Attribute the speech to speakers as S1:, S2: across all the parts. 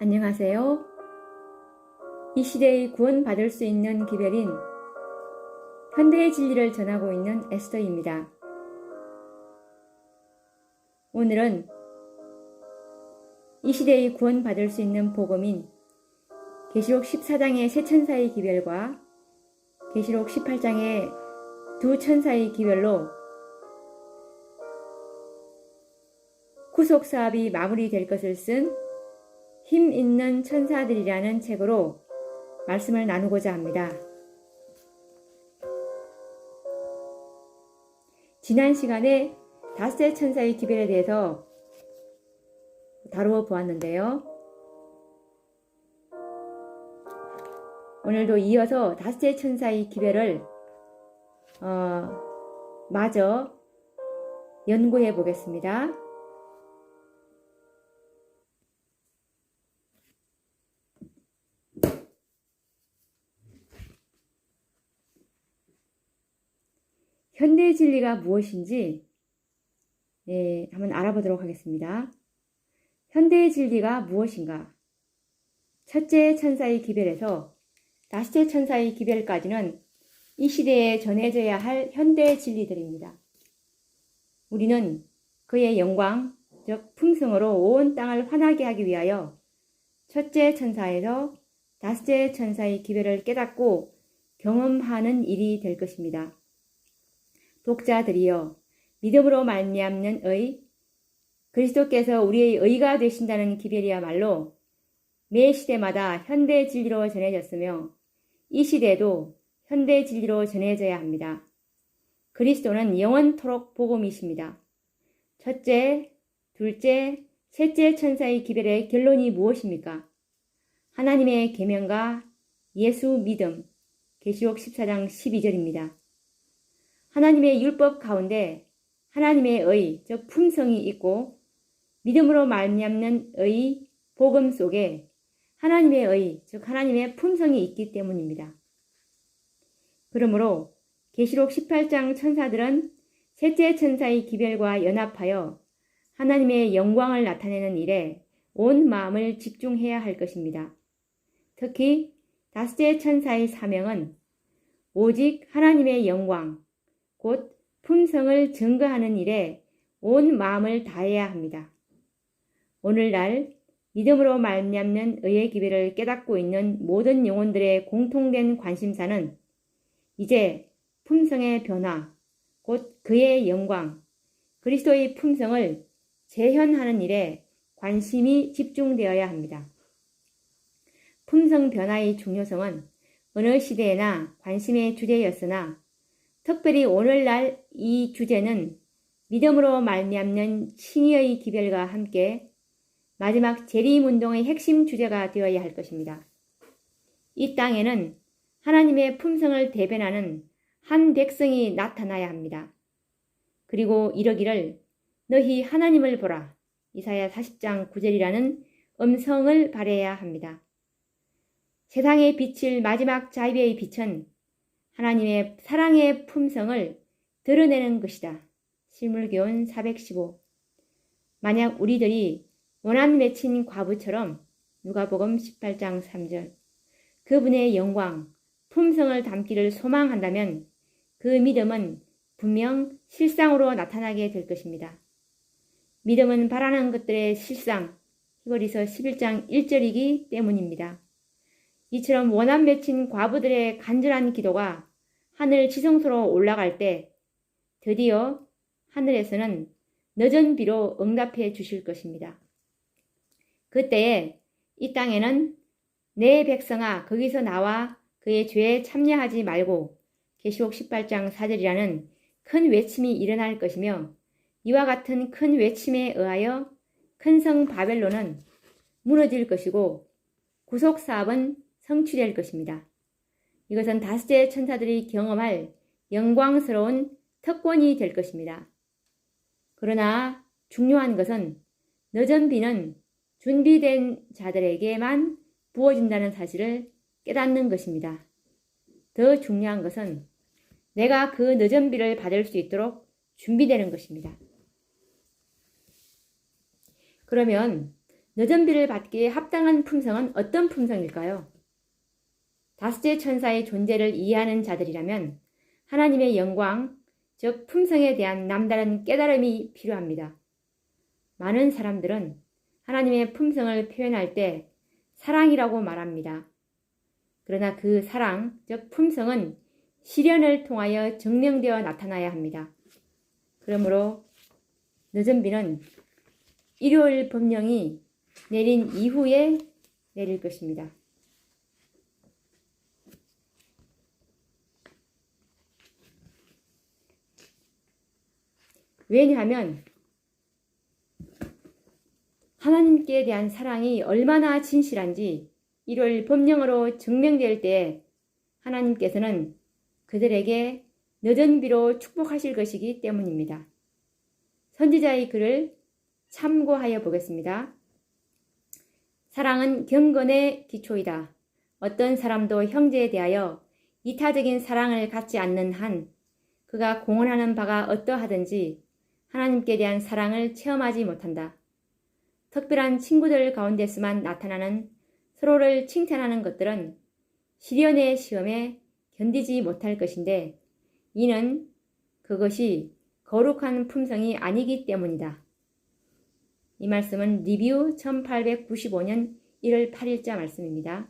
S1: 안녕하세요. 이 시대의 구원받을 수 있는 기별인 현대의 진리를 전하고 있는 에스더입니다. 오늘은 이 시대의 구원받을 수 있는 복음인 계시록 14장의 세 천사의 기별과 계시록 18장의 두 천사의 기별로 구속사업이 마무리될 것을 쓴 힘 있는 천사들이라는 책으로 말씀을 나누고자 합니다. 지난 시간에 닷새 천사의 기별에 대해서 다루어 보았는데요. 오늘도 이어서 닷새 천사의 기별을 마저 연구해 보겠습니다. 현대의 진리가 무엇인지 한번 알아보도록 하겠습니다. 현대의 진리가 무엇인가? 첫째 천사의 기별에서 닷새 천사의 기별까지는 이 시대에 전해져야 할 현대의 진리들입니다. 우리는 그의 영광, 즉 품성으로 온 땅을 환하게 하기 위하여 첫째 천사에서 닷새 천사의 기별을 깨닫고 경험하는 일이 될 것입니다. 독자들이여, 믿음으로 말미암는 의, 그리스도께서 우리의 의가 되신다는 기별이야말로 매 시대마다 현대 진리로 전해졌으며 이 시대에도 현대 진리로 전해져야 합니다. 그리스도는 영원토록 복음이십니다. 첫째, 둘째, 셋째 천사의 기별의 결론이 무엇입니까? 하나님의 계명과 예수 믿음, 계시록 14장 12절입니다. 하나님의 율법 가운데 하나님의 의, 즉 품성이 있고 믿음으로 말미암는 의, 복음 속에 하나님의 의, 즉 하나님의 품성이 있기 때문입니다. 그러므로 계시록 18장 천사들은 셋째 천사의 기별과 연합하여 하나님의 영광을 나타내는 일에 온 마음을 집중해야 할 것입니다. 특히 닷새 천사의 사명은 오직 하나님의 영광, 곧 품성을 증거하는 일에 온 마음을 다해야 합니다. 오늘날 믿음으로 말미암는 의의 기별을 깨닫고 있는 모든 영혼들의 공통된 관심사는 이제 품성의 변화, 곧 그의 영광, 그리스도의 품성을 재현하는 일에 관심이 집중되어야 합니다. 품성 변화의 중요성은 어느 시대에나 관심의 주제였으나 특별히 오늘날 이 주제는 믿음으로 말미암는 칭의의 기별과 함께 마지막 재림운동의 핵심 주제가 되어야 할 것입니다. 이 땅에는 하나님의 품성을 대변하는 한 백성이 나타나야 합니다. 그리고 이러기를 너희 하나님을 보라. 이사야 40장 9절이라는 음성을 발해야 합니다. 세상에 비칠 마지막 자비의 빛은 하나님의 사랑의 품성을 드러내는 것이다. 실물교훈 415. 만약 우리들이 원한 맺힌 과부처럼 누가복음 18장 3절 그분의 영광, 품성을 담기를 소망한다면 그 믿음은 분명 실상으로 나타나게 될 것입니다. 믿음은 바라는 것들의 실상, 히브리서 11장 1절이기 때문입니다. 이처럼 원한 맺힌 과부들의 간절한 기도가 하늘 지성소로 올라갈 때 드디어 하늘에서는 늦은 비로 응답해 주실 것입니다. 그때에 이 땅에는 내 백성아 거기서 나와 그의 죄에 참여하지 말고 계시록 18장 4절이라는 큰 외침이 일어날 것이며 이와 같은 큰 외침에 의하여 큰 성 바벨론은 무너질 것이고 구속사업은 성취될 것입니다. 이것은 닷새 천사들이 경험할 영광스러운 특권이 될 것입니다. 그러나 중요한 것은 늦은 비는 준비된 자들에게만 부어진다는 사실을 깨닫는 것입니다. 더 중요한 것은 내가 그 늦은 비를 받을 수 있도록 준비되는 것입니다. 그러면 늦은 비를 받기에 합당한 품성은 어떤 품성일까요? 다섯째 천사의 존재를 이해하는 자들이라면 하나님의 영광, 즉 품성에 대한 남다른 깨달음이 필요합니다. 많은 사람들은 하나님의 품성을 표현할 때 사랑이라고 말합니다. 그러나 그 사랑, 즉 품성은 시련을 통하여 증명되어 나타나야 합니다. 그러므로 늦은 비는 일요일 법령이 내린 이후에 내릴 것입니다. 왜냐하면 하나님께 대한 사랑이 얼마나 진실한지 일요일 법령으로 증명될 때 하나님께서는 그들에게 늦은 비로 축복하실 것이기 때문입니다. 선지자의 글을 참고하여 보겠습니다. 사랑은 경건의 기초이다. 어떤 사람도 형제에 대하여 이타적인 사랑을 갖지 않는 한 그가 공언하는 바가 어떠하든지 하나님께 대한 사랑을 체험하지 못한다. 특별한 친구들 가운데서만 나타나는 서로를 칭찬하는 것들은 시련의 시험에 견디지 못할 것인데 이는 그것이 거룩한 품성이 아니기 때문이다. 이 말씀은 리뷰 1895년 1월 8일자 말씀입니다.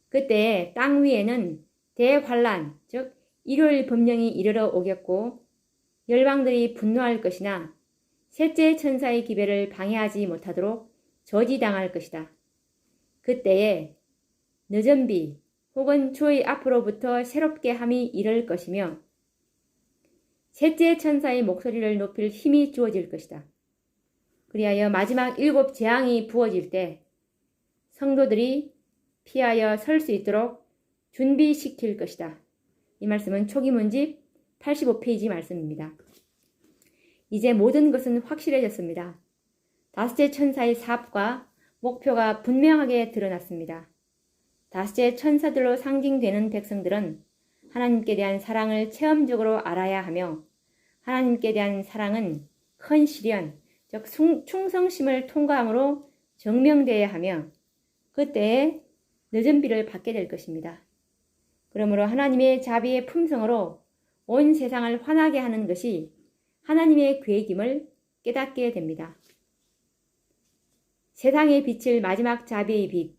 S1: 그때 땅 위에는 대환란, 즉 일요일 법령이 이르러 오겠고 열방들이 분노할 것이나 셋째 천사의 기별을 방해하지 못하도록 저지당할 것이다. 그때에 늦은 비 혹은 주의 앞으로부터 새롭게 함이 이를 것이며 셋째 천사의 목소리를 높일 힘이 주어질 것이다. 그리하여 마지막 7 재앙이 부어질 때 성도들이 피하여 설 수 있도록 준비시킬 것이다. 이 말씀은 초기문집 85페이지 말씀입니다. 이제 모든 것은 확실해졌습니다. 다섯째 천사의 사업과 목표가 분명하게 드러났습니다. 다섯째 천사들로 상징되는 백성들은 하나님께 대한 사랑을 체험적으로 알아야 하며 하나님께 대한 사랑은 큰 시련, 즉 충성심을 통과함으로 증명되어야 하며 그때에 늦은 비를 받게 될 것입니다. 그러므로 하나님의 자비의 품성으로 온 세상을 환하게 하는 것이 하나님의 계획임을 깨닫게 됩니다. 세상에 비칠 마지막 자비의 빛,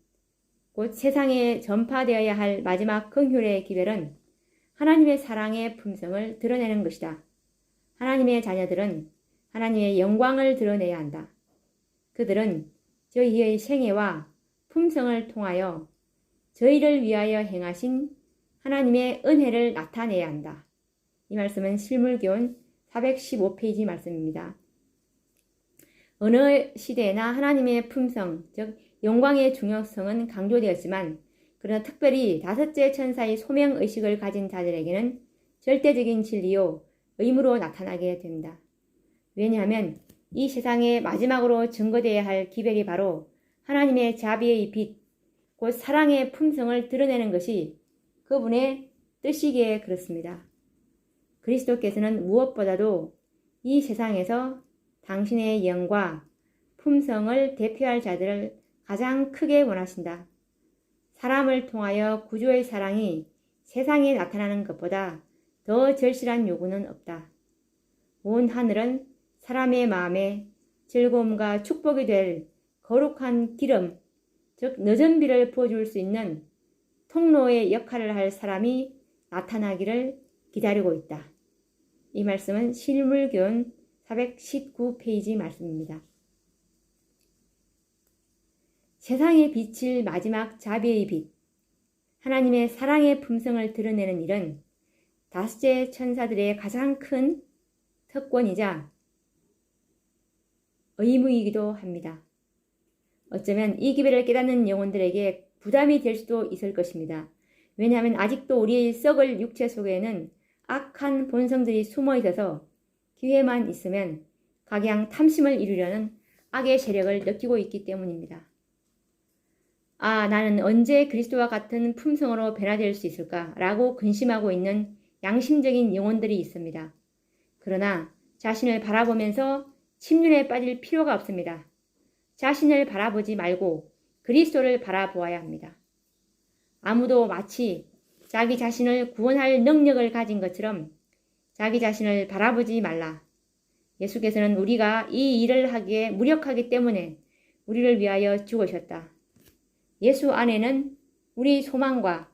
S1: 곧 세상에 전파되어야 할 마지막 긍휼의 기별은 하나님의 사랑의 품성을 드러내는 것이다. 하나님의 자녀들은 하나님의 영광을 드러내야 한다. 그들은 저희의 생애와 품성을 통하여 저희를 위하여 행하신 하나님의 은혜를 나타내야 한다. 이 말씀은 실물교훈 415페이지 말씀입니다. 어느 시대나 하나님의 품성, 즉 영광의 중요성은 강조되었지만 그러나 특별히 다섯째 천사의 소명의식을 가진 자들에게는 절대적인 진리요 의무로 나타나게 됩니다. 왜냐하면 이 세상에 마지막으로 증거되어야 할 기별이 바로 하나님의 자비의 빛, 곧 사랑의 품성을 드러내는 것이 그분의 뜻이기에 그렇습니다. 그리스도께서는 무엇보다도 이 세상에서 당신의 영과 품성을 대표할 자들을 가장 크게 원하신다. 사람을 통하여 구주의 사랑이 세상에 나타나는 것보다 더 절실한 요구는 없다. 온 하늘은 사람의 마음에 즐거움과 축복이 될 거룩한 기름, 즉 늦은 비를 부어줄 수 있는 통로의 역할을 할 사람이 나타나기를 기다리고 있다. 이 말씀은 실물교훈 419페이지 말씀입니다. 세상에 비칠 마지막 자비의 빛, 하나님의 사랑의 품성을 드러내는 일은 다섯째 천사들의 가장 큰 특권이자 의무이기도 합니다. 어쩌면 이 기별을 깨닫는 영혼들에게 부담이 될 수도 있을 것입니다. 왜냐하면 아직도 우리의 썩을 육체 속에는 악한 본성들이 숨어 있어서 기회만 있으면 각양 탐심을 이루려는 악의 세력을 느끼고 있기 때문입니다. 나는 언제 그리스도와 같은 품성으로 변화될 수 있을까? 라고 근심하고 있는 양심적인 영혼들이 있습니다. 그러나 자신을 바라보면서 침륜에 빠질 필요가 없습니다. 자신을 바라보지 말고 그리스도를 바라보아야 합니다. 아무도 마치 자기 자신을 구원할 능력을 가진 것처럼 자기 자신을 바라보지 말라. 예수께서는 우리가 이 일을 하기에 무력하기 때문에 우리를 위하여 죽으셨다. 예수 안에는 우리의 소망과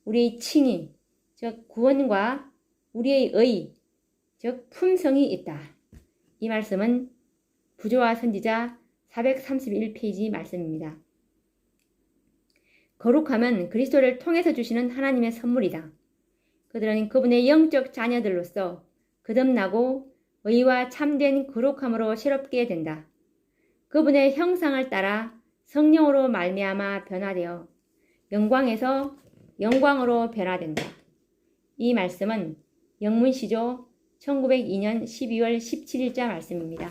S1: 우리의 칭의, 즉 구원과 우리의 의, 즉 품성이 있다. 이 말씀은 부조와 선지자 431페이지 말씀입니다. 거룩함은 그리스도를 통해서 주시는 하나님의 선물이다. 그들은 그분의 영적 자녀들로서 거듭나고 의와 참된 거룩함으로 새롭게 된다. 그분의 형상을 따라 성령으로 말미암아 변화되어 영광에서 영광으로 변화된다. 이 말씀은 영문시조 1902년 12월 17일자 말씀입니다.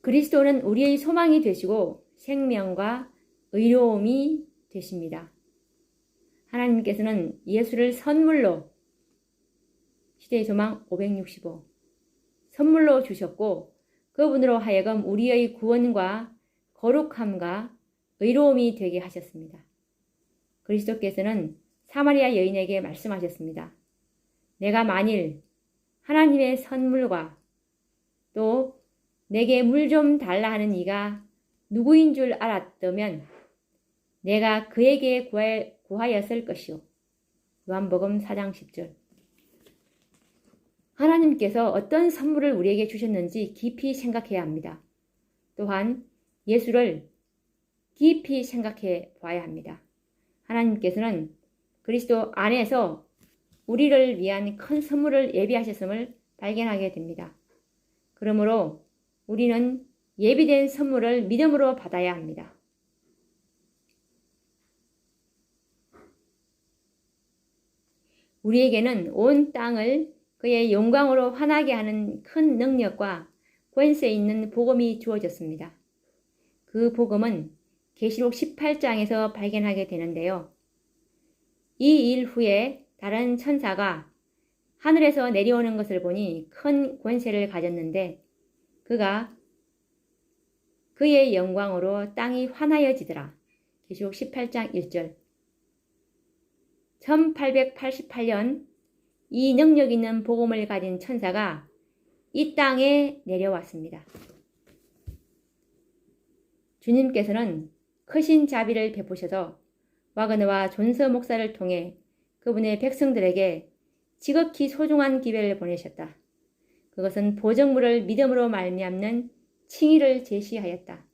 S1: 그리스도는 우리의 소망이 되시고 생명과 의로움이 되십니다. 하나님께서는 예수를 선물로 시대의 소망 565 선물로 주셨고 그분으로 하여금 우리의 구원과 거룩함과 의로움이 되게 하셨습니다. 그리스도께서는 사마리아 여인에게 말씀하셨습니다. 내가 만일 하나님의 선물과 또 내게 물 좀 달라 하는 이가 누구인 줄 알았다면 내가 그에게 구하였을 것이요. 요한복음 4장 10절. 하나님께서 어떤 선물을 우리에게 주셨는지 깊이 생각해야 합니다. 또한 예수를 깊이 생각해 봐야 합니다. 하나님께서는 그리스도 안에서 우리를 위한 큰 선물을 예비하셨음을 발견하게 됩니다. 그러므로 우리는 예비된 선물을 믿음으로 받아야 합니다. 우리에게는 온 땅을 그의 영광으로 환하게 하는 큰 능력과 권세 있는 복음이 주어졌습니다. 그 복음은 계시록 18장에서 발견하게 되는데요. 이 일 후에 다른 천사가 하늘에서 내려오는 것을 보니 큰 권세를 가졌는데 그가 그의 영광으로 땅이 환하여지더라. 계시록 18장 1절. 1888년 이 능력 있는 복음을 가진 천사가 이 땅에 내려왔습니다. 주님께서는 크신 자비를 베푸셔서 와그너와 존서 목사를 통해 그분의 백성들에게 지극히 소중한 기별을 보내셨다. 그것은 보정물을 믿음으로 말미암는 칭의를 제시하였다.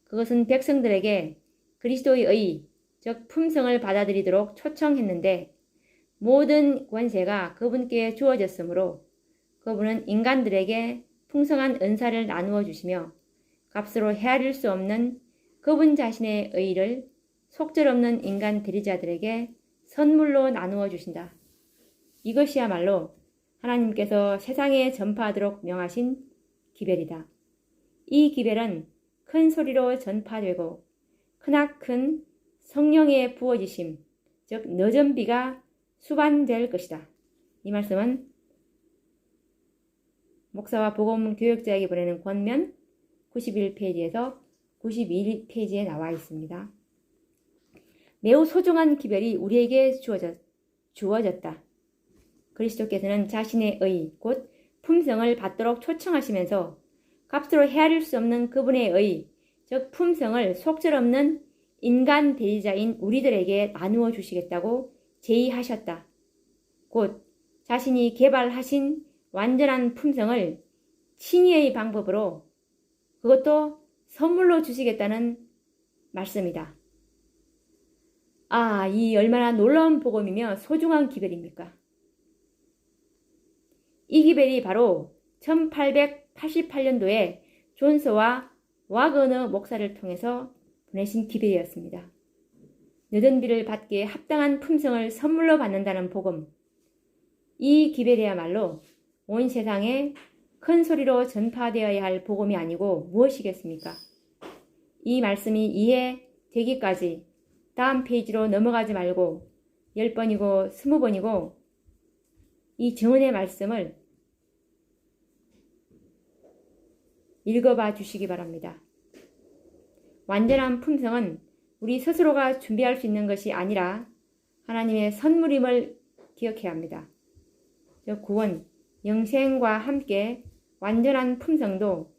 S1: 그것은 백성들에게 그리스도의 의, 즉 품성을 받아들이도록 초청했는데 모든 권세가 그분께 주어졌으므로 그분은 인간들에게 풍성한 은사를 나누어 주시며 값으로 헤아릴 수 없는 그분 자신의 의를 속절없는 인간 대리자들에게 선물로 나누어 주신다. 이것이야말로 하나님께서 세상에 전파하도록 명하신 기별이다. 이 기별은 큰 소리로 전파되고 크나큰 성령의 부어지심, 즉 늦은 비가 수반될 것이다. 이 말씀은 목사와 복음 교역자에게 보내는 권면 91페이지에서 92페이지에 나와 있습니다. 매우 소중한 기별이 우리에게 주어졌다. 그리스도께서는 자신의 의, 곧 품성을 받도록 초청하시면서 값으로 헤아릴 수 없는 그분의 의, 즉 품성을 속절없는 인간 대리자인 우리들에게 나누어 주시겠다고 제의하셨다. 곧 자신이 개발하신 완전한 품성을 칭의의 방법으로 그것도 선물로 주시겠다는 말씀이다. 아, 이 얼마나 놀라운 복음이며 소중한 기별입니까? 이 기별이 바로 1888년도에 존서와 와그너 목사를 통해서 보내신 기별이었습니다. 늦은 비를 받기에 합당한 품성을 선물로 받는다는 복음. 이 기별이야말로 온 세상에 큰 소리로 전파되어야 할 복음이 아니고 무엇이겠습니까? 이 말씀이 이해되기까지 다음 페이지로 넘어가지 말고 10번이고 20번이고 이 증언의 말씀을 읽어봐 주시기 바랍니다. 완전한 품성은 우리 스스로가 준비할 수 있는 것이 아니라 하나님의 선물임을 기억해야 합니다. 구원, 영생과 함께 완전한 품성도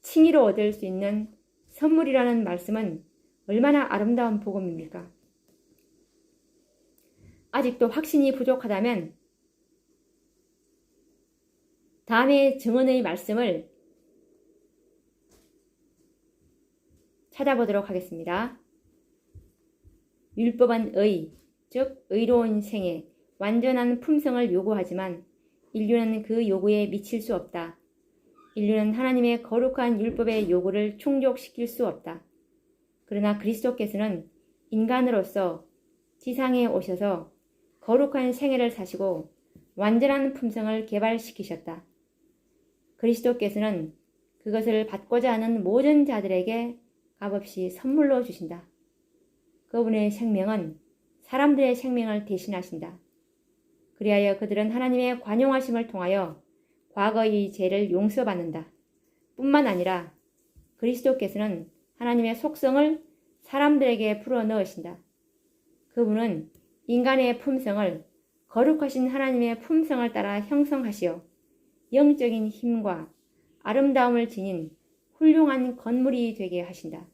S1: 칭의로 얻을 수 있는 선물이라는 말씀은 얼마나 아름다운 복음입니까? 아직도 확신이 부족하다면 다음에 증언의 말씀을 찾아보도록 하겠습니다. 율법은 즉 의로운 생애, 완전한 품성을 요구하지만 인류는 그 요구에 미칠 수 없다. 인류는 하나님의 거룩한 율법의 요구를 충족시킬 수 없다. 그러나 그리스도께서는 인간으로서 지상에 오셔서 거룩한 생애를 사시고 완전한 품성을 개발시키셨다. 그리스도께서는 그것을 받고자 하는 모든 자들에게 값없이 선물로 주신다. 그분의 생명은 사람들의 생명을 대신하신다. 그리하여 그들은 하나님의 관용하심을 통하여 과거의 죄를 용서받는다. 뿐만 아니라 그리스도께서는 하나님의 속성을 사람들에게 불어넣으신다. 그분은 인간의 품성을 거룩하신 하나님의 품성을 따라 형성하시어 영적인 힘과 아름다움을 지닌 훌륭한 건물이 되게 하신다.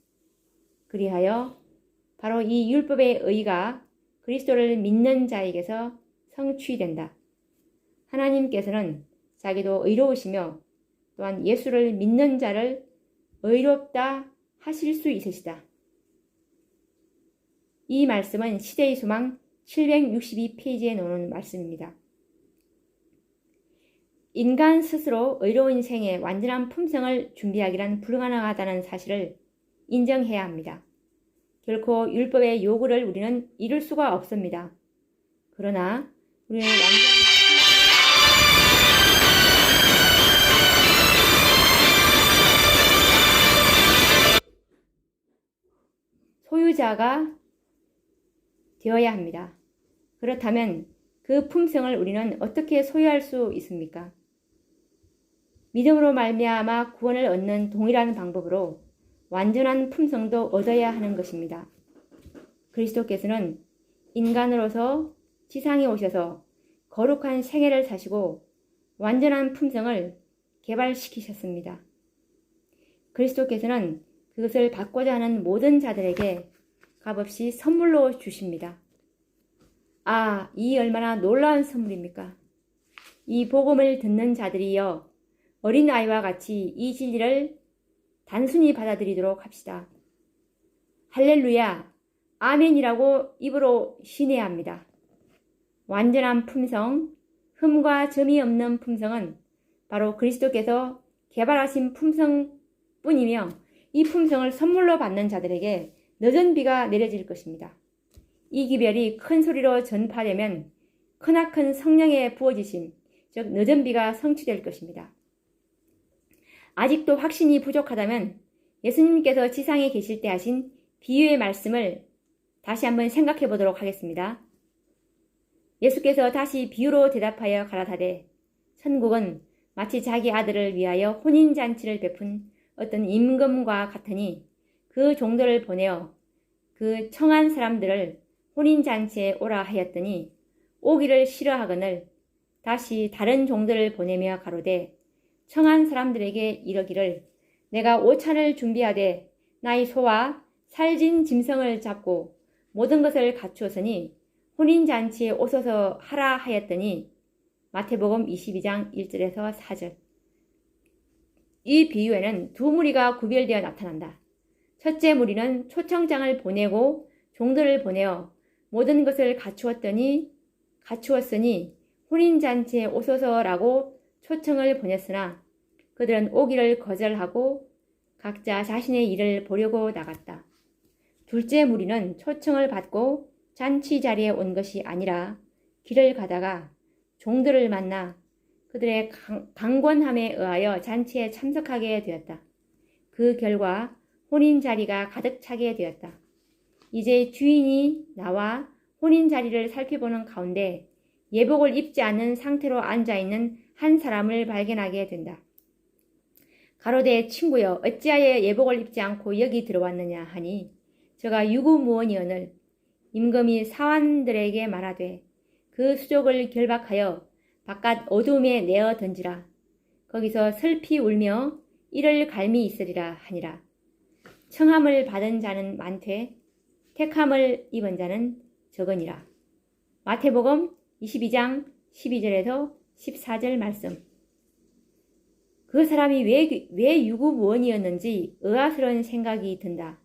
S1: 그리하여 바로 이 율법의 의가 그리스도를 믿는 자에게서 성취된다. 하나님께서는 자기도 의로우시며 또한 예수를 믿는 자를 의롭다 하실 수 있으시다. 이 말씀은 시대의 소망 762페이지에 나오는 말씀입니다. 인간 스스로 의로운 생에 완전한 품성을 준비하기란 불가능하다는 사실을 인정해야 합니다. 결코 율법의 요구를 우리는 이룰 수가 없습니다. 그러나 우리는 소유자가 되어야 합니다. 그렇다면 그 품성을 우리는 어떻게 소유할 수 있습니까? 믿음으로 말미암아 구원을 얻는 동일한 방법으로 완전한 품성도 얻어야 하는 것입니다. 그리스도께서는 인간으로서 지상에 오셔서 거룩한 생애를 사시고 완전한 품성을 개발시키셨습니다. 그리스도께서는 그것을 받고자 하는 모든 자들에게 값없이 선물로 주십니다. 이 얼마나 놀라운 선물입니까? 이 복음을 듣는 자들이여 어린아이와 같이 이 진리를 단순히 받아들이도록 합시다. 할렐루야, 아멘이라고 입으로 신해야 합니다. 완전한 품성, 흠과 점이 없는 품성은 바로 그리스도께서 개발하신 품성뿐이며 이 품성을 선물로 받는 자들에게 늦은 비가 내려질 것입니다. 이 기별이 큰 소리로 전파되면 크나큰 성령의 부어지심, 즉 늦은 비가 성취될 것입니다. 아직도 확신이 부족하다면 예수님께서 지상에 계실 때 하신 비유의 말씀을 다시 한번 생각해 보도록 하겠습니다. 예수께서 다시 비유로 대답하여 가라사대 천국은 마치 자기 아들을 위하여 혼인잔치를 베푼 어떤 임금과 같으니 그 종들을 보내어 그 청한 사람들을 혼인잔치에 오라 하였더니 오기를 싫어하거늘 다시 다른 종들을 보내며 가로되 청한 사람들에게 이르기를 내가 오찬을 준비하되 나의 소와 살진 짐승을 잡고 모든 것을 갖추었으니 혼인잔치에 오소서 하라 하였더니 마태복음 22장 1절에서 4절. 이 비유에는 두 무리가 구별되어 나타난다. 첫째 무리는 초청장을 보내고 종들을 보내어 모든 것을 갖추었으니 혼인잔치에 오소서라고 초청을 보냈으나 그들은 오기를 거절하고 각자 자신의 일을 보려고 나갔다. 둘째 무리는 초청을 받고 잔치 자리에 온 것이 아니라 길을 가다가 종들을 만나 그들의 강권함에 의하여 잔치에 참석하게 되었다. 그 결과 혼인 자리가 가득 차게 되었다. 이제 주인이 나와 혼인 자리를 살펴보는 가운데 예복을 입지 않은 상태로 앉아있는 한 사람을 발견하게 된다. 가로되 친구여 어찌하여 예복을 입지 않고 여기 들어왔느냐 하니 저가 유구무원이언을 임금이 사환들에게 말하되 그 수족을 결박하여 바깥 어두움에 내어 던지라. 거기서 슬피 울며 이를 갈미 있으리라 하니라. 청함을 받은 자는 많되 택함을 입은 자는 적으니라. 마태복음 22장 12절에서 14절 말씀. 그 사람이 왜 유구무원이었는지 의아스러운 생각이 든다.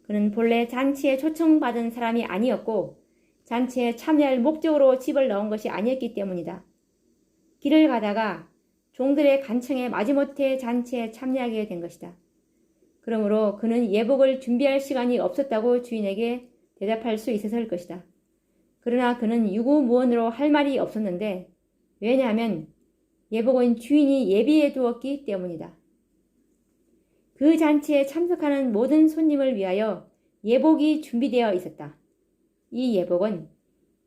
S1: 그는 본래 잔치에 초청받은 사람이 아니었고 잔치에 참여할 목적으로 집을 나온 것이 아니었기 때문이다. 길을 가다가 종들의 간청에 마지못해 잔치에 참여하게 된 것이다. 그러므로 그는 예복을 준비할 시간이 없었다고 주인에게 대답할 수 있었을 것이다. 그러나 그는 유구무원으로 할 말이 없었는데 왜냐하면 예복은 주인이 예비해 두었기 때문이다. 그 잔치에 참석하는 모든 손님을 위하여 예복이 준비되어 있었다. 이 예복은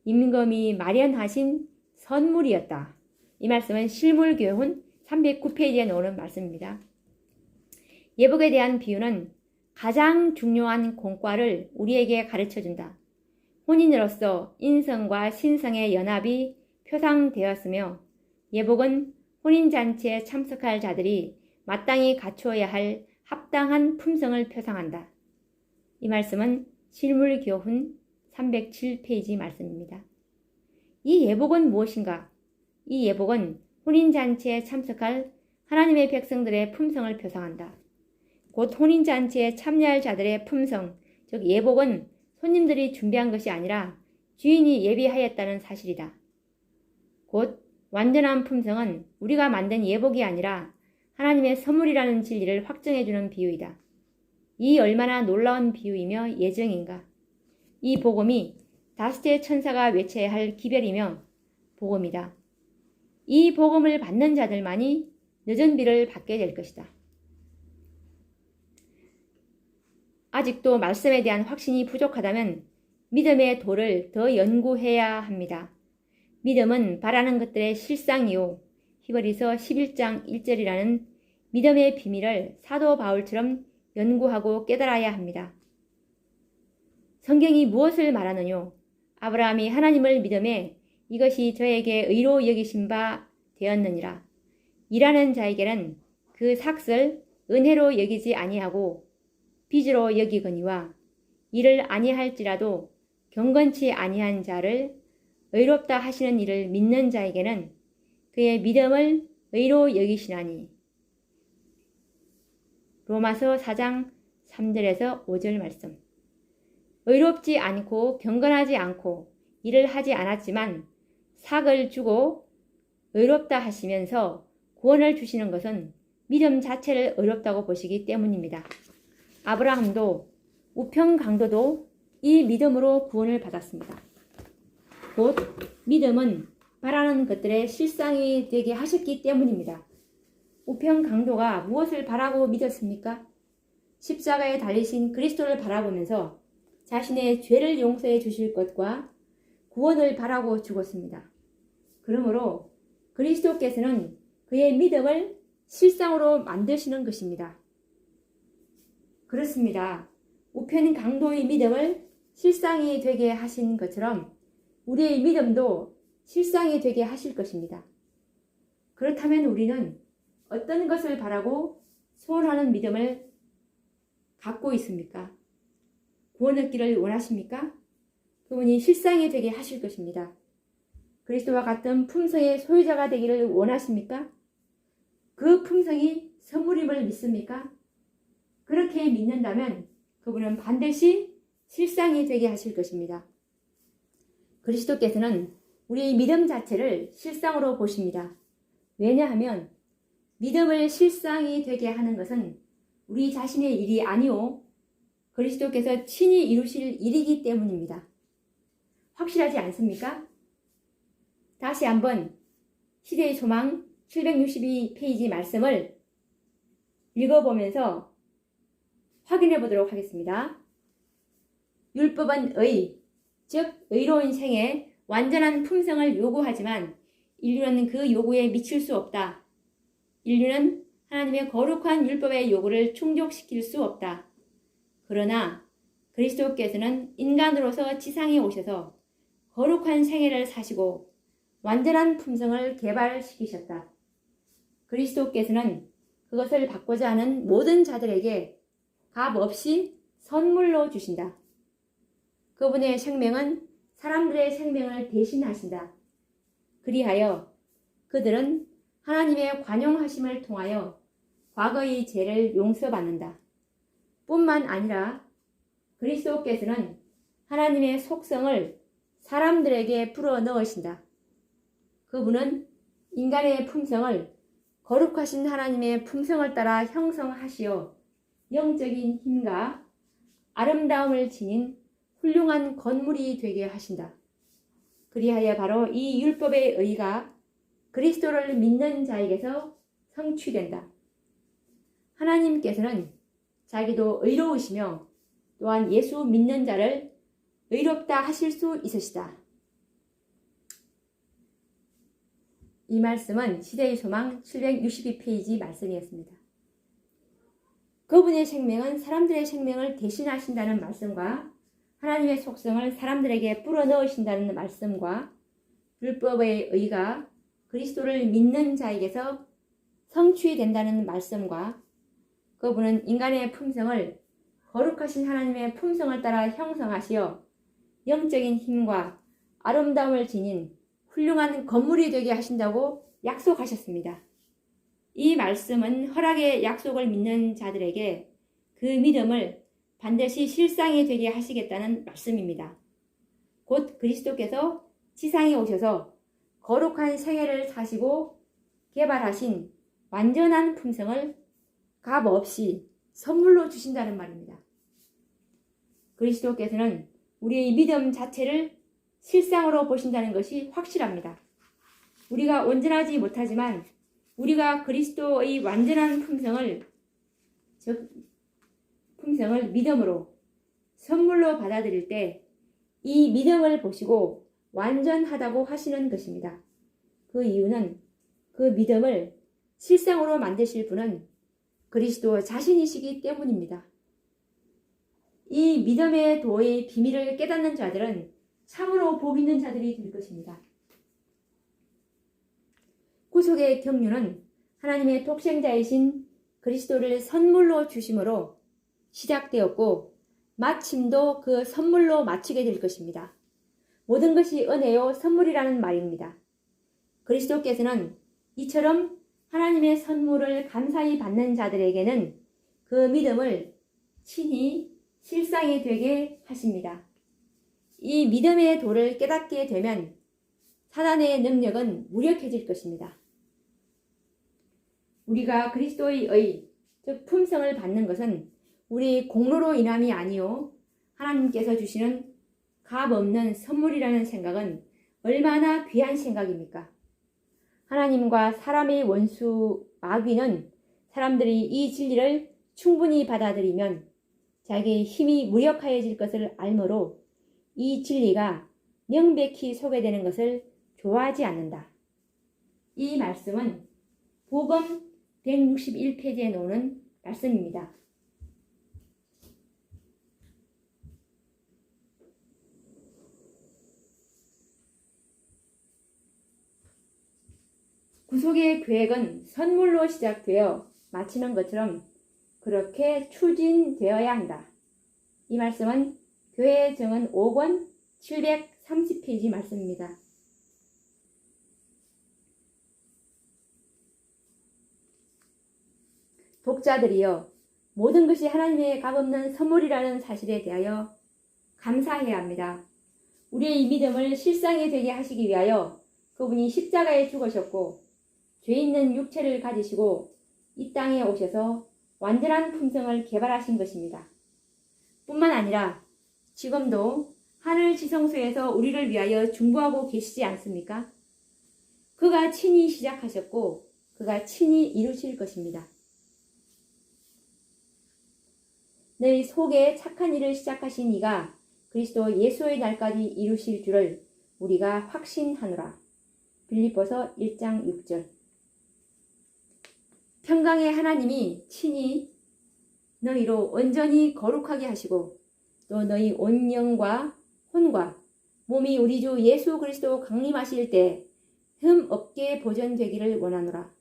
S1: 임금이 마련하신 선물이었다. 이 말씀은 실물교훈 309페이지에 나오는 말씀입니다. 예복에 대한 비유는 가장 중요한 공과를 우리에게 가르쳐준다. 혼인으로서 인성과 신성의 연합이 표상되었으며 예복은 혼인잔치에 참석할 자들이 마땅히 갖추어야 할 합당한 품성을 표상한다. 이 말씀은 실물교훈 307페이지 말씀입니다. 이 예복은 무엇인가? 이 예복은 혼인잔치에 참석할 하나님의 백성들의 품성을 표상한다. 곧 혼인잔치에 참여할 자들의 품성, 즉 예복은 손님들이 준비한 것이 아니라 주인이 예비하였다는 사실이다. 곧 완전한 품성은 우리가 만든 예복이 아니라 하나님의 선물이라는 진리를 확증해주는 비유이다. 이 얼마나 놀라운 비유이며 예정인가. 이 복음이 다섯째 천사가 외쳐야 할 기별이며 복음이다. 이 복음을 받는 자들만이 늦은 비를 받게 될 것이다. 아직도 말씀에 대한 확신이 부족하다면 믿음의 도를 더 연구해야 합니다. 믿음은 바라는 것들의 실상이요. 히브리서 11장 1절이라는 믿음의 비밀을 사도 바울처럼 연구하고 깨달아야 합니다. 성경이 무엇을 말하느뇨? 아브라함이 하나님을 믿음에 이것이 저에게 의로 여기신 바 되었느니라. 일하는 자에게는 그 삭을 은혜로 여기지 아니하고 빚으로 여기거니와 이를 아니할지라도 경건치 아니한 자를 의롭다 하시는 이를 믿는 자에게는 그의 믿음을 의로 여기시나니. 로마서 4장 3절에서 5절 말씀. 의롭지 않고 경건하지 않고 일을 하지 않았지만 삭을 주고 의롭다 하시면서 구원을 주시는 것은 믿음 자체를 의롭다고 보시기 때문입니다. 아브라함도 우편 강도도 이 믿음으로 구원을 받았습니다. 곧 믿음은 바라는 것들의 실상이 되게 하셨기 때문입니다. 우편 강도가 무엇을 바라고 믿었습니까? 십자가에 달리신 그리스도를 바라보면서 자신의 죄를 용서해 주실 것과 구원을 바라고 죽었습니다. 그러므로 그리스도께서는 그의 믿음을 실상으로 만드시는 것입니다. 그렇습니다. 우편 강도의 믿음을 실상이 되게 하신 것처럼 우리의 믿음도 실상이 되게 하실 것입니다. 그렇다면 우리는 어떤 것을 바라고 소원하는 믿음을 갖고 있습니까? 구원 얻기를 원하십니까? 그분이 실상이 되게 하실 것입니다. 그리스도와 같은 품성의 소유자가 되기를 원하십니까? 그 품성이 선물임을 믿습니까? 그렇게 믿는다면 그분은 반드시 실상이 되게 하실 것입니다. 그리스도께서는 우리의 믿음 자체를 실상으로 보십니다. 왜냐하면 믿음을 실상이 되게 하는 것은 우리 자신의 일이 아니오 그리스도께서 친히 이루실 일이기 때문입니다. 확실하지 않습니까? 다시 한번 시대의 소망 762페이지 말씀을 읽어보면서 확인해 보도록 하겠습니다. 율법은 의, 즉 의로운 생에 완전한 품성을 요구하지만 인류는 그 요구에 미칠 수 없다. 인류는 하나님의 거룩한 율법의 요구를 충족시킬 수 없다. 그러나 그리스도께서는 인간으로서 지상에 오셔서 거룩한 생애를 사시고 완전한 품성을 개발시키셨다. 그리스도께서는 그것을 받고자 하는 모든 자들에게 값 없이 선물로 주신다. 그분의 생명은 사람들의 생명을 대신하신다. 그리하여 그들은 하나님의 관용하심을 통하여 과거의 죄를 용서받는다. 뿐만 아니라 그리스도께서는 하나님의 속성을 사람들에게 불어넣으신다. 그분은 인간의 품성을 거룩하신 하나님의 품성을 따라 형성하시어 영적인 힘과 아름다움을 지닌 훌륭한 건물이 되게 하신다. 그리하여 바로 이 율법의 의가 그리스도를 믿는 자에게서 성취된다. 하나님께서는 자기도 의로우시며 또한 예수 믿는 자를 의롭다 하실 수 있으시다. 이 말씀은 시대의 소망 762페이지 말씀이었습니다. 그분의 생명은 사람들의 생명을 대신하신다는 말씀과 하나님의 속성을 사람들에게 불어넣으신다는 말씀과 율법의 의가 그리스도를 믿는 자에게서 성취된다는 말씀과 그분은 인간의 품성을 거룩하신 하나님의 품성을 따라 형성하시어 영적인 힘과 아름다움을 지닌 훌륭한 건물이 되게 하신다고 약속하셨습니다. 이 말씀은 허락의 약속을 믿는 자들에게 그 믿음을 반드시 실상이 되게 하시겠다는 말씀입니다. 곧 그리스도께서 지상에 오셔서 거룩한 생애를 사시고 개발하신 완전한 품성을 값 없이 선물로 주신다는 말입니다. 그리스도께서는 우리의 믿음 자체를 실상으로 보신다는 것이 확실합니다. 우리가 온전하지 못하지만 우리가 그리스도의 완전한 품성을 믿음으로 선물로 받아들일 때 이 믿음을 보시고 완전하다고 하시는 것입니다. 그 이유는 그 믿음을 실상으로 만드실 분은 그리스도 자신이시기 때문입니다. 이 믿음의 도의 비밀을 깨닫는 자들은 참으로 복 있는 자들이 될 것입니다. 구속의 경륜은 하나님의 독생자이신 그리스도를 선물로 주심으로 시작되었고 마침도 그 선물로 마치게 될 것입니다. 모든 것이 은혜요 선물이라는 말입니다. 그리스도께서는 이처럼 하나님의 선물을 감사히 받는 자들에게는 그 믿음을 친히 실상이 되게 하십니다. 이 믿음의 도를 깨닫게 되면 사단의 능력은 무력해질 것입니다. 우리가 그리스도의 의, 즉 품성을 받는 것은 우리 공로로 인함이 아니요 하나님께서 주시는 값없는 선물이라는 생각은 얼마나 귀한 생각입니까? 하나님과 사람의 원수 마귀는 사람들이 이 진리를 충분히 받아들이면 자기의 힘이 무력하여질 것을 알므로 이 진리가 명백히 소개되는 것을 좋아하지 않는다. 이 말씀은 복음 161페이지에 나오는 말씀입니다. 구속의 계획은 선물로 시작되어 마치는 것처럼 그렇게 추진되어야 한다. 이 말씀은 교회 정은 5권 730페이지 말씀입니다. 독자들이여 모든 것이 하나님의 값없는 선물이라는 사실에 대하여 감사해야 합니다. 우리의 믿음을 실상이 되게 하시기 위하여 그분이 십자가에 죽으셨고 죄 있는 육체를 가지시고 이 땅에 오셔서 완전한 품성을 개발하신 것입니다. 뿐만 아니라 지금도 하늘 지성소에서 우리를 위하여 중보하고 계시지 않습니까? 그가 친히 시작하셨고 그가 친히 이루실 것입니다. 너희 속에 착한 일을 시작하신 이가 그리스도 예수의 날까지 이루실 줄을 우리가 확신하노라. 빌립보서 1장 6절. 평강의 하나님이 친히 너희로 온전히 거룩하게 하시고 또 너희 온 영과 혼과 몸이 우리 주 예수 그리스도 강림하실 때 흠 없게 보존되기를 원하노라.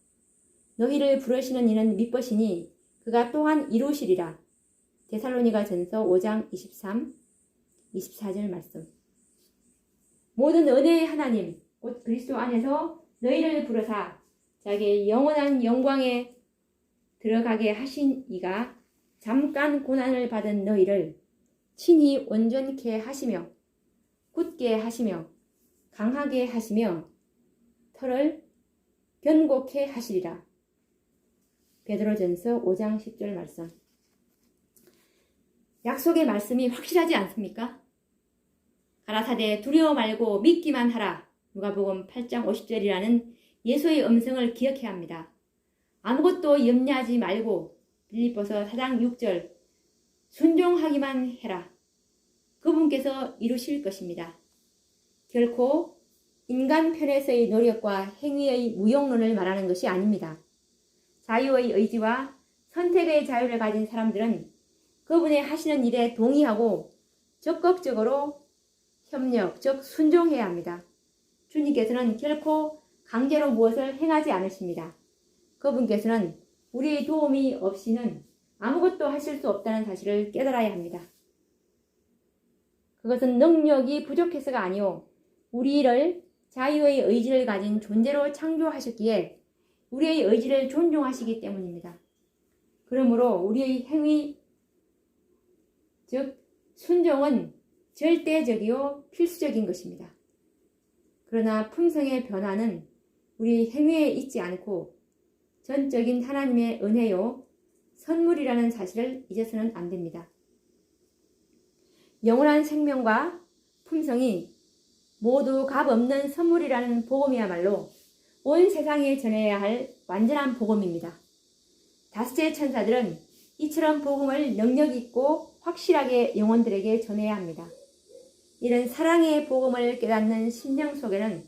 S1: 너희를 부르시는 이는 믿으시니 그가 또한 이루시리라. 데살로니가 전서 5장 23, 24절 말씀. 모든 은혜의 하나님 곧 그리스도 안에서 너희를 부르사 자기의 영원한 영광에 들어가게 하신 이가 잠깐 고난을 받은 너희를 친히 온전케 하시며 굳게 하시며 강하게 하시며 털을 견고케 하시리라. 베드로전서 5장 10절 말씀. 약속의 말씀이 확실하지 않습니까? 가라사대 두려워 말고 믿기만 하라. 누가복음 8장 50절이라는 예수의 음성을 기억해야 합니다. 아무것도 염려하지 말고 빌립보서 4장 6절 순종하기만 해라. 그분께서 이루실 것입니다. 결코 인간 편에서의 노력과 행위의 무용론을 말하는 것이 아닙니다. 자유의 의지와 선택의 자유를 가진 사람들은 그분의 하시는 일에 동의하고 적극적으로 협력, 즉 순종해야 합니다. 주님께서는 결코 강제로 무엇을 행하지 않으십니다. 그분께서는 우리의 도움이 없이는 아무것도 하실 수 없다는 사실을 깨달아야 합니다. 그것은 능력이 부족해서가 아니오 우리를 자유의 의지를 가진 존재로 창조하셨기에 우리의 의지를 존중하시기 때문입니다. 그러므로 우리의 행위, 즉 순종은 절대적이요 필수적인 것입니다. 그러나 품성의 변화는 우리 행위에 있지 않고 전적인 하나님의 은혜요 선물이라는 사실을 잊어서는 안 됩니다. 영원한 생명과 품성이 모두 값없는 선물이라는 복음이야말로 온 세상에 전해야 할 완전한 복음입니다. 다섯째 천사들은 이처럼 복음을 능력 있고 확실하게 영혼들에게 전해야 합니다. 이런 사랑의 복음을 깨닫는 심령 속에는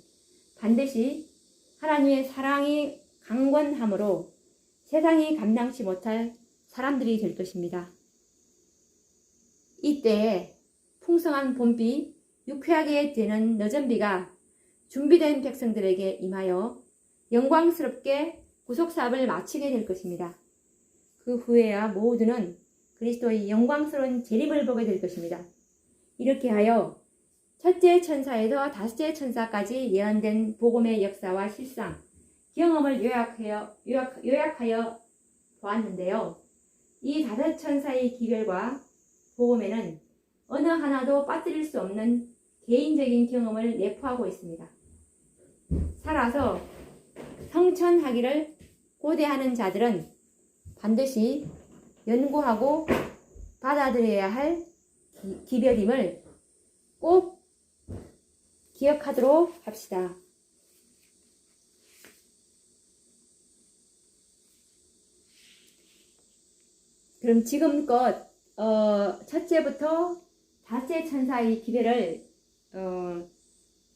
S1: 반드시 하나님의 사랑이 강권함으로 세상이 감당치 못할 사람들이 될 것입니다. 이때에 풍성한 봄비, 유쾌하게 되는 늦은 비가 준비된 백성들에게 임하여 영광스럽게 구속사업을 마치게 될 것입니다. 그 후에야 모두는 그리스도의 영광스러운 재림을 보게 될 것입니다. 이렇게 하여 첫째 천사에서 다섯째 천사까지 예언된 복음의 역사와 실상, 경험을 요약하여 보았는데요. 이 다섯 천사의 기별과 복음에는 어느 하나도 빠뜨릴 수 없는 개인적인 경험을 내포하고 있습니다. 살아서 성천하기를 고대하는 자들은 반드시 연구하고 받아들여야 할 기별임을 꼭 기억하도록 합시다. 그럼 지금껏 첫째부터 다섯째 천사의 기별을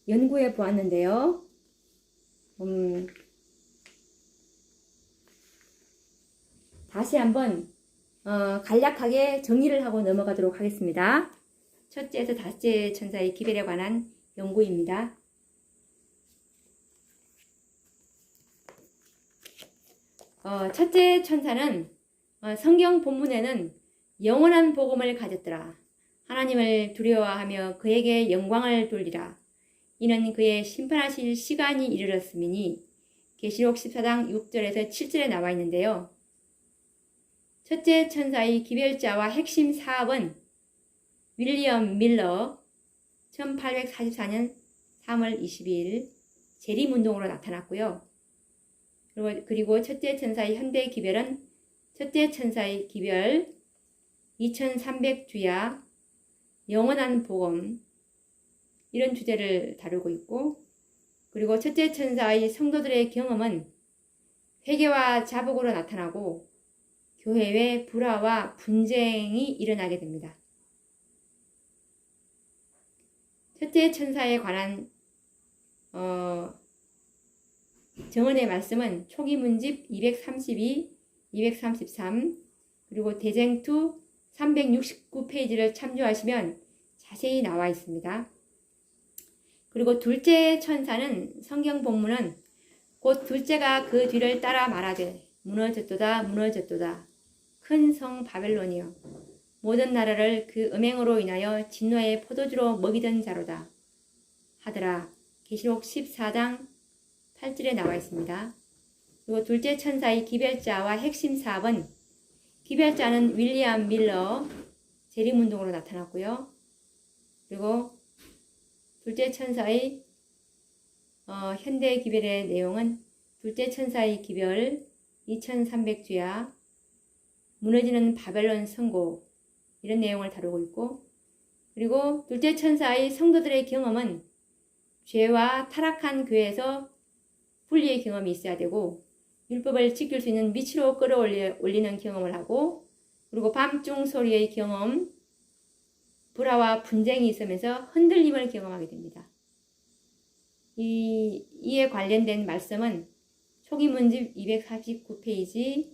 S1: 연구해 보았는데요. 다시 한번 간략하게 정리를 하고 넘어가도록 하겠습니다. 첫째에서 다섯째 천사의 기별에 관한 연구입니다. 첫째 천사는 성경 본문에는 영원한 복음을 가졌더라. 하나님을 두려워하며 그에게 영광을 돌리라. 이는 그의 심판하실 시간이 이르렀음이니 계시록 14장 6절에서 7절에 나와 있는데요. 첫째 천사의 기별자와 핵심 사업은 윌리엄 밀러 1844년 3월 22일 재림운동으로 나타났고요. 그리고 첫째 천사의 현대 기별은 첫째 천사의 기별 2300주야 영원한 복음 이런 주제를 다루고 있고, 그리고 첫째 천사의 성도들의 경험은 회개와 자복으로 나타나고 교회의 불화와 분쟁이 일어나게 됩니다. 첫째 천사에 관한 정언의 말씀은 초기 문집 232, 233, 그리고 대쟁투 369페이지를 참조하시면 자세히 나와 있습니다. 그리고 둘째 천사는 성경 본문은 곧 둘째가 그 뒤를 따라 말하되 무너졌도다 무너졌도다 큰 성 바벨론이여 모든 나라를 그 음행으로 인하여 진노의 포도주로 먹이던 자로다 하더라. 계시록 14장 8절에 나와 있습니다. 그리고 둘째 천사의 기별자와 핵심 사업은 기별자는 윌리엄 밀러 재림운동으로 나타났고요. 그리고 둘째 천사의 현대 기별의 내용은 둘째 천사의 기별 2300주야 무너지는 바벨론 성고 이런 내용을 다루고 있고, 그리고 둘째 천사의 성도들의 경험은 죄와 타락한 교회에서 분리의 경험이 있어야 되고 율법을 지킬 수 있는 위치로 끌어올리는 경험을 하고, 그리고 밤중 소리의 경험, 불화와 분쟁이 있으면서 흔들림을 경험하게 됩니다. 이에 관련된 말씀은 초기 문집 249페이지,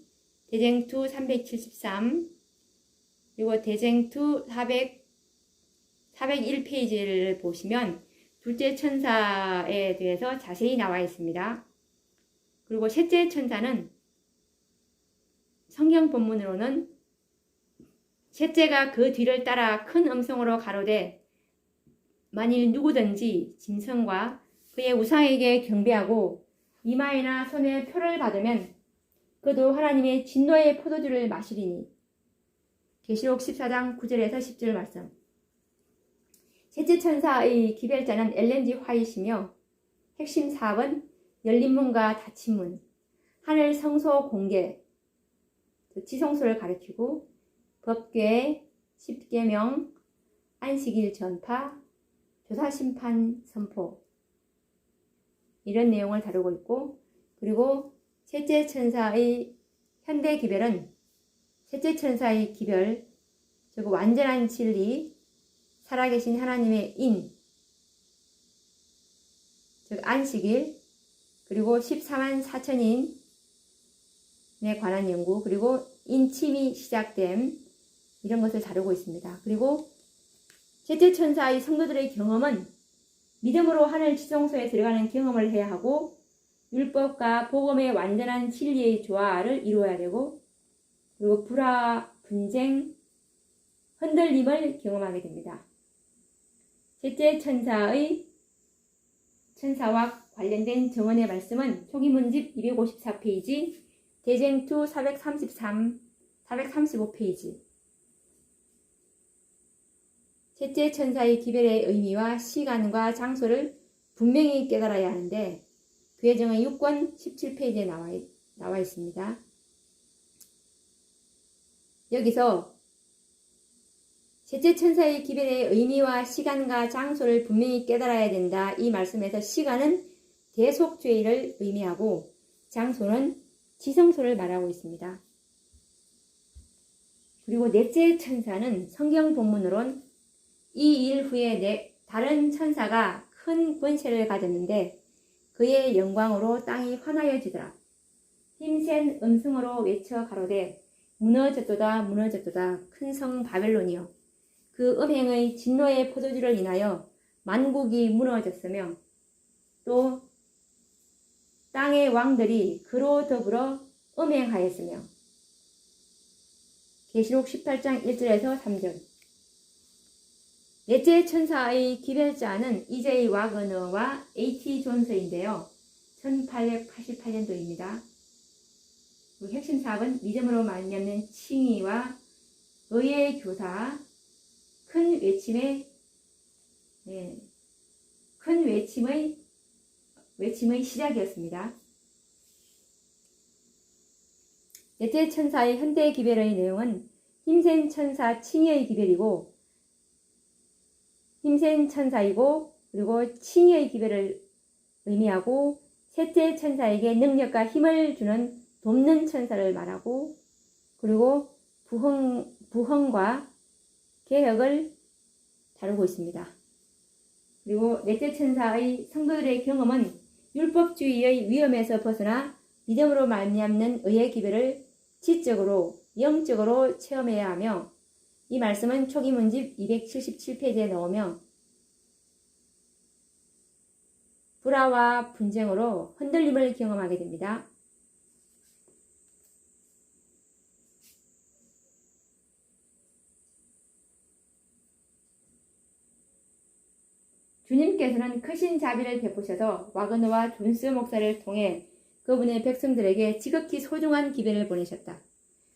S1: 대쟁투 373, 그리고 대쟁투 401페이지를 보시면 둘째 천사에 대해서 자세히 나와 있습니다. 그리고 셋째 천사는 성경 본문으로는 셋째가 그 뒤를 따라 큰 음성으로 가로되 만일 누구든지 짐승과 그의 우상에게 경배하고 이마에나 손에 표를 받으면 그도 하나님의 진노의 포도주를 마시리니. 계시록 14장 9절에서 10절 말씀. 셋째 천사의 기별자는 엘렌지 화이트이며 핵심 사업은 열린 문과 닫힌 문, 하늘 성소 공개, 지성소를 가리키고 법궤, 십계명, 안식일 전파, 조사심판 선포 이런 내용을 다루고 있고, 그리고 셋째 천사의 현대 기별은 셋째 천사의 기별, 즉 완전한 진리, 살아계신 하나님의 인, 즉 안식일, 그리고 14만 4천인에 관한 연구, 그리고 인침이 시작됨 이런 것을 다루고 있습니다. 그리고 셋째 천사의 성도들의 경험은 믿음으로 하늘 지성소에 들어가는 경험을 해야 하고 율법과 복음의 완전한 진리의 조화를 이루어야 되고, 그리고 불화, 분쟁, 흔들림을 경험하게 됩니다. 셋째 천사와 관련된 정언의 말씀은 초기 문집 254페이지, 대쟁투 433, 435페이지. 셋째 천사의 기별의 의미와 시간과 장소를 분명히 깨달아야 하는데 교회정의 6권 17페이지에 나와 있습니다. 여기서 셋째 천사의 기별의 의미와 시간과 장소를 분명히 깨달아야 된다. 이 말씀에서 시간은 대속죄를 의미하고 장소는 지성소를 말하고 있습니다. 그리고 넷째 천사는 성경 본문으론 이 일 후에 다른 천사가 큰 권세를 가졌는데 그의 영광으로 땅이 환하여지더라. 힘센 음성으로 외쳐 가로되 무너졌도다 무너졌도다 큰 성 바벨론이여 그 음행의 진노의 포도주를 인하여 만국이 무너졌으며 또 땅의 왕들이 그로 더불어 음행하였으며. 계시록 18장 1절에서 3절. 넷째 천사의 기별자는 이제이 와그너와 A.T. 존스인데요. 1888년도입니다. 핵심 사업은 믿음으로 말미암는 칭의와 의의 교사, 큰 외침의 시작이었습니다. 넷째 천사의 현대 기별의 내용은 힘센 천사 칭의의 기별이고 힘센 천사이고, 그리고 칭의의 기별을 의미하고 셋째 천사에게 능력과 힘을 주는 돕는 천사를 말하고, 그리고 부흥과 개혁을 다루고 있습니다. 그리고 넷째 천사의 성도들의 경험은 율법주의의 위험에서 벗어나 믿음으로 말미암는 의의 기별을 지적으로 영적으로 체험해야 하며, 이 말씀은 초기 문집 277페이지에 나오며 불화와 분쟁으로 흔들림을 경험하게 됩니다. 주님께서는 크신 자비를 베푸셔서 와그너와 존스 목사를 통해 그분의 백성들에게 지극히 소중한 기별을 보내셨다.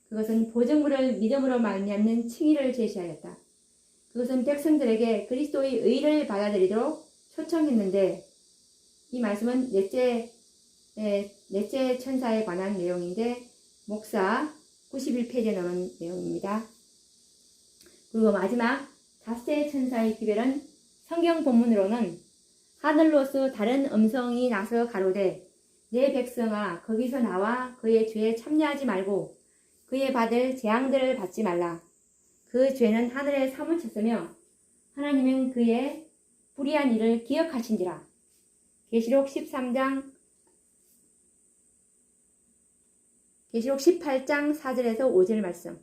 S1: 그것은 보증물을 믿음으로 말미암는 칭의를 제시하였다. 그것은 백성들에게 그리스도의 의를 받아들이도록 초청했는데, 이 말씀은 넷째 천사에 관한 내용인데 목사 91페이지에 나오는 내용입니다. 그리고 마지막 다섯째 천사의 기별은 성경 본문으로는 하늘로서 다른 음성이 나서 가로되 내 백성아 거기서 나와 그의 죄에 참여하지 말고 그의 받을 재앙들을 받지 말라. 그 죄는 하늘에 사무쳤으며 하나님은 그의 불의한 일을 기억하신지라. 계시록 18장 4절에서 5절 말씀.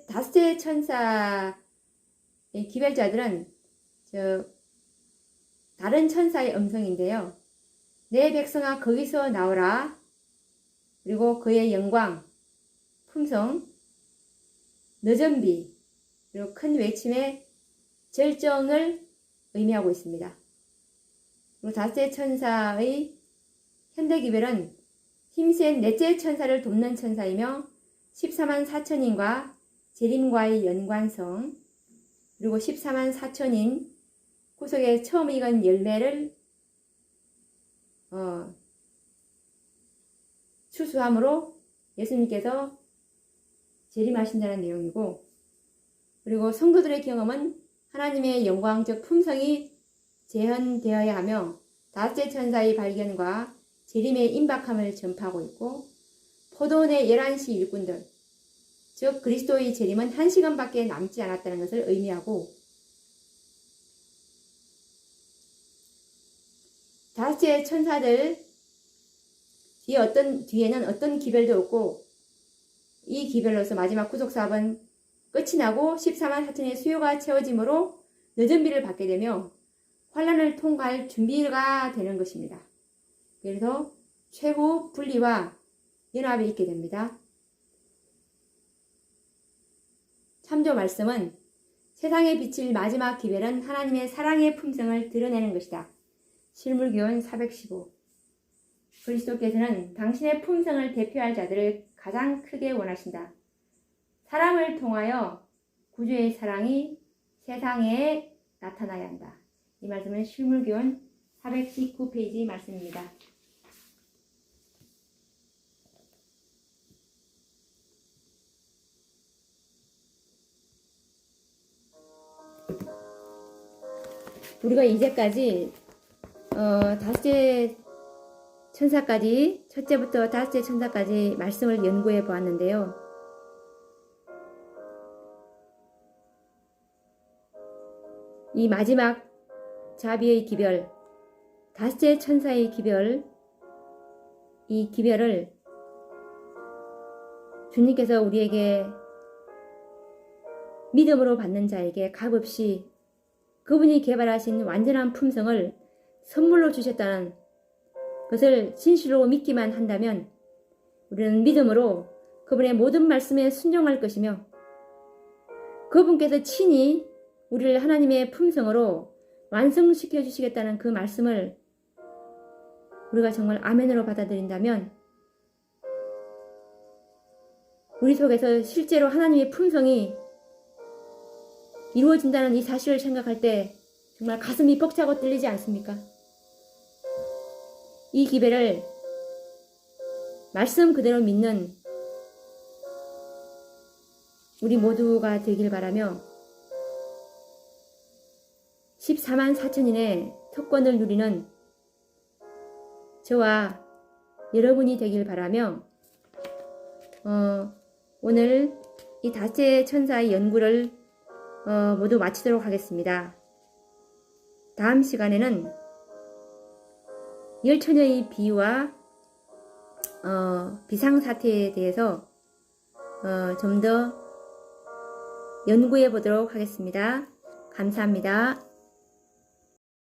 S1: 다섯째 천사의 기별자들은 다른 천사의 음성인데요. 내 백성아 거기서 나오라. 그리고 그의 영광, 품성, 늦은 비, 그리고 큰 외침의 절정을 의미하고 있습니다. 그리고 다섯째 천사의 현대 기별은 힘센 넷째 천사를 돕는 천사이며 14만 4천인과 재림과의 연관성, 그리고 14만 4천인 구속에 처음 익은 열매를 추수함으로 예수님께서 재림하신다는 내용이고, 그리고 성도들의 경험은 하나님의 영광적 품성이 재현되어야 하며 다섯째 천사의 발견과 재림의 임박함을 전파하고 있고, 포도원의 11시 일꾼들, 즉 그리스도의 재림은 1시간밖에 남지 않았다는 것을 의미하고, 다섯째 천사들 뒤에는 어떤 기별도 없고, 이 기별로서 마지막 구속사업은 끝이 나고 14만 4천의 수요가 채워짐으로 늦은 비를 받게 되며 환란을 통과할 준비가 되는 것입니다. 그래서 최후 분리와 연합이 있게 됩니다. 참조 말씀은 세상에 비칠 마지막 기별은 하나님의 사랑의 품성을 드러내는 것이다. 실물교훈 415. 그리스도께서는 당신의 품성을 대표할 자들을 가장 크게 원하신다. 사람을 통하여 구주의 사랑이 세상에 나타나야 한다. 이 말씀은 실물교훈 419페이지 말씀입니다. 우리가 이제까지 다섯째 천사까지, 첫째부터 다섯째 천사까지 말씀을 연구해 보았는데요. 이 마지막 자비의 기별, 다섯째 천사의 기별, 이 기별을 주님께서 우리에게 믿음으로 받는 자에게 값없이 그분이 개발하신 완전한 품성을 선물로 주셨다는 것을 진실로 믿기만 한다면 우리는 믿음으로 그분의 모든 말씀에 순종할 것이며, 그분께서 친히 우리를 하나님의 품성으로 완성시켜 주시겠다는 그 말씀을 우리가 정말 아멘으로 받아들인다면 우리 속에서 실제로 하나님의 품성이 이루어진다는 이 사실을 생각할 때 정말 가슴이 벅차고 떨리지 않습니까? 이 기별을 말씀 그대로 믿는 우리 모두가 되길 바라며 14만 4천인의 특권을 누리는 저와 여러분이 되길 바라며 오늘 이 다섯째 천사의 연구를 모두 마치도록 하겠습니다. 다음 시간에는 열처녀의 비유와 비상사태에 대해서 좀 더 연구해 보도록 하겠습니다. 감사합니다.